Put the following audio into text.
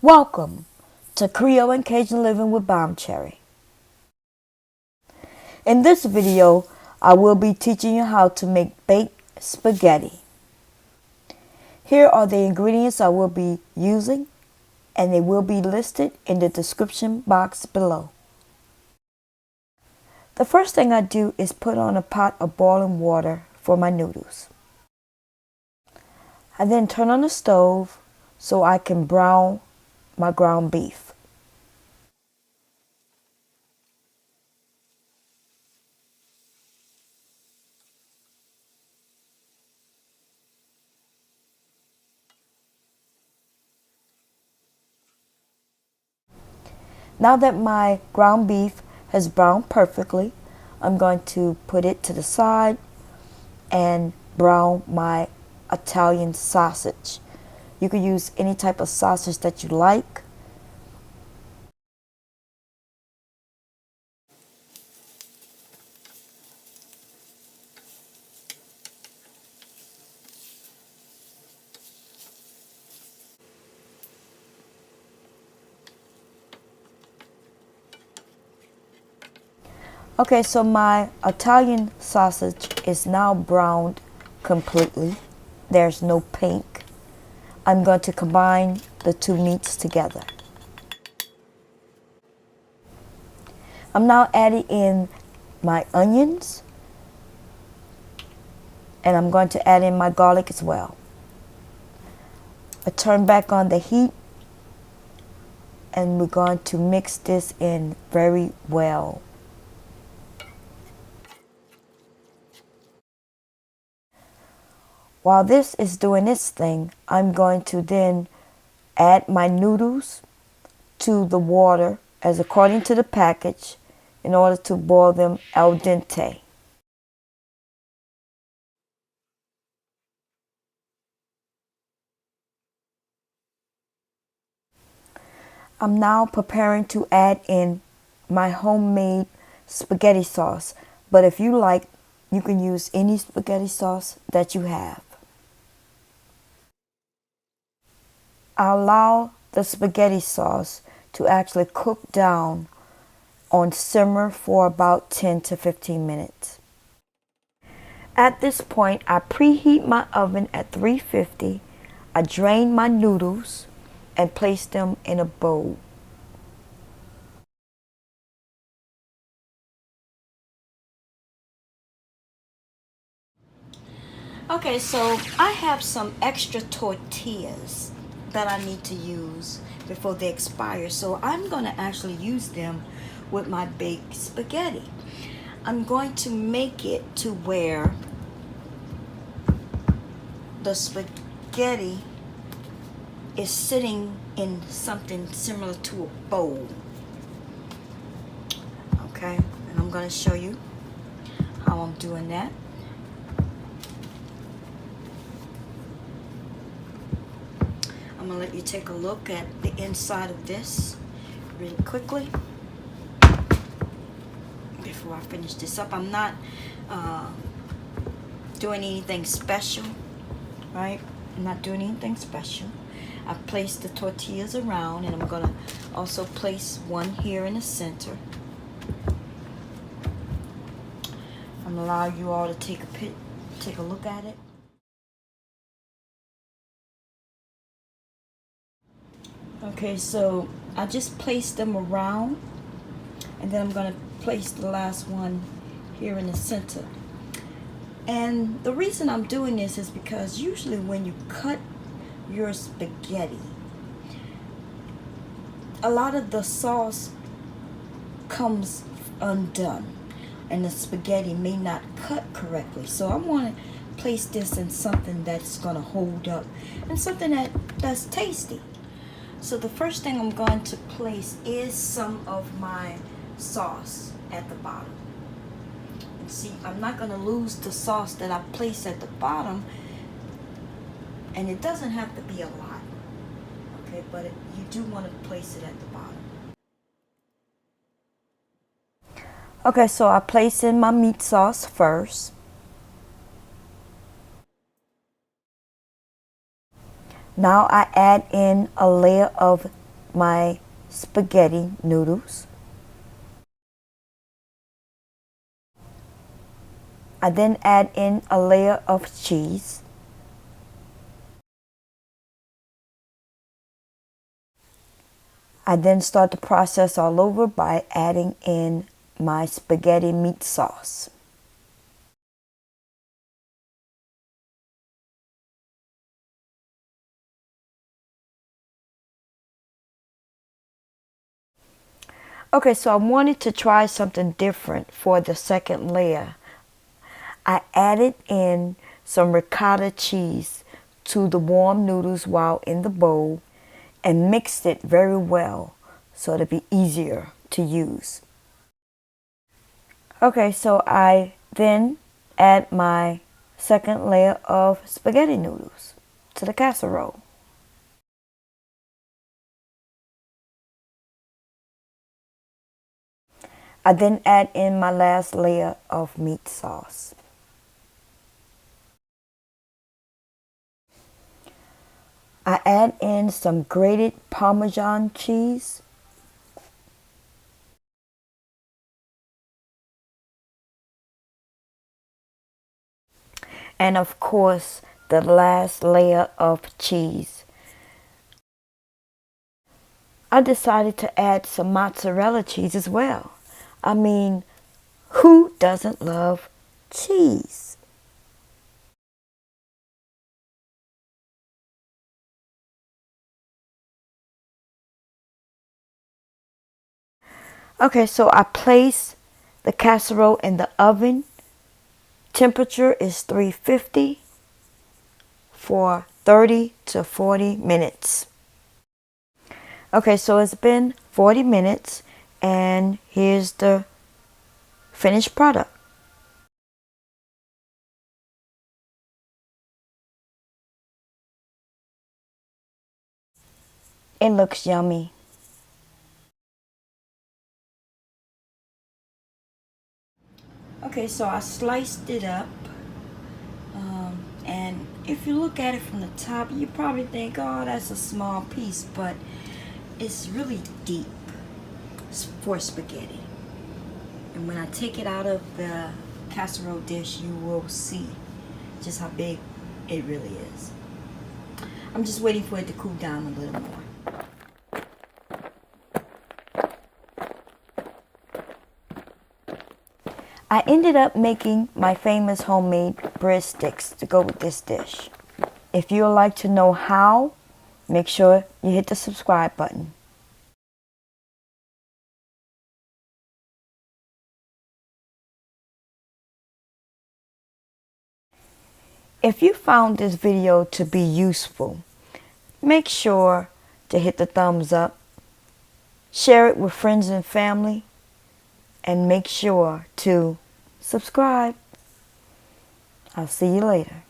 Welcome to Creole and Cajun Living with Bomb Cherry. In this video, I will be teaching you how to make baked spaghetti. Here are the ingredients I will be using, and they will be listed in the description box below. The first thing I do is put on a pot of boiling water for my noodles. I then turn on the stove so I can brown my ground beef. Now that my ground beef has browned perfectly, I'm going to put it to the side and brown my Italian sausage. You can use any type of sausage that you like. Okay, so my Italian sausage is now browned completely. There's no pink. I'm going to combine the two meats together. I'm now adding in my onions, and I'm going to add in my garlic as well. I turn back on the heat, and we're going to mix this in very well. While this is doing its thing, I'm going to then add my noodles to the water as according to the package in order to boil them al dente. I'm now preparing to add in my homemade spaghetti sauce, but if you like, you can use any spaghetti sauce that you have. I allow the spaghetti sauce to actually cook down on simmer for about 10 to 15 minutes. At this point, I preheat my oven at 350. I drain my noodles and place them in a bowl. Okay, so I have some extra tortillas that I need to use before they expire. So I'm going to actually use them with my baked spaghetti. I'm going to make it to where the spaghetti is sitting in something similar to a bowl. Okay, and I'm going to show you how I'm doing that. I'm going to let you take a look at the inside of this really quickly before I finish this up. I'm not doing anything special, right? I'm not doing anything special. I placed the tortillas around, and I'm going to also place one here in the center. I'm going to allow you all to take a look at it. Okay, so I just placed them around, and then I'm going to place the last one here in the center. And the reason I'm doing this is because usually when you cut your spaghetti, a lot of the sauce comes undone, and the spaghetti may not cut correctly. So I want to place this in something that's going to hold up and something that's tasty. So the first thing I'm going to place is some of my sauce at the bottom. And see, I'm not going to lose the sauce that I place at the bottom, and it doesn't have to be a lot, okay, but you do want to place it at the bottom. Okay, so I place in my meat sauce first. Now I add in a layer of my spaghetti noodles. I then add in a layer of cheese. I then start the process all over by adding in my spaghetti meat sauce. Okay, so I wanted to try something different for the second layer. I added in some ricotta cheese to the warm noodles while in the bowl and mixed it very well so it'll be easier to use. Okay, so I then add my second layer of spaghetti noodles to the casserole. I then add in my last layer of meat sauce. I add in some grated Parmesan cheese. And of course, the last layer of cheese. I decided to add some mozzarella cheese as well. I mean, who doesn't love cheese? Okay, so I place the casserole in the oven. Temperature is 350 for 30 to 40 minutes. Okay, so it's been 40 minutes and here's the finished product. It looks yummy. Okay, so I sliced it up. And if you look at it from the top, you probably think, oh, that's a small piece, but it's really deep for spaghetti. And when I take it out of the casserole dish, you will see just how big it really is. I'm just waiting for it to cool down a little more. I ended up making my famous homemade breadsticks to go with this dish. If you would like to know how, make sure you hit the subscribe button. If you found this video to be useful, make sure to hit the thumbs up, share it with friends and family, and make sure to subscribe. I'll see you later.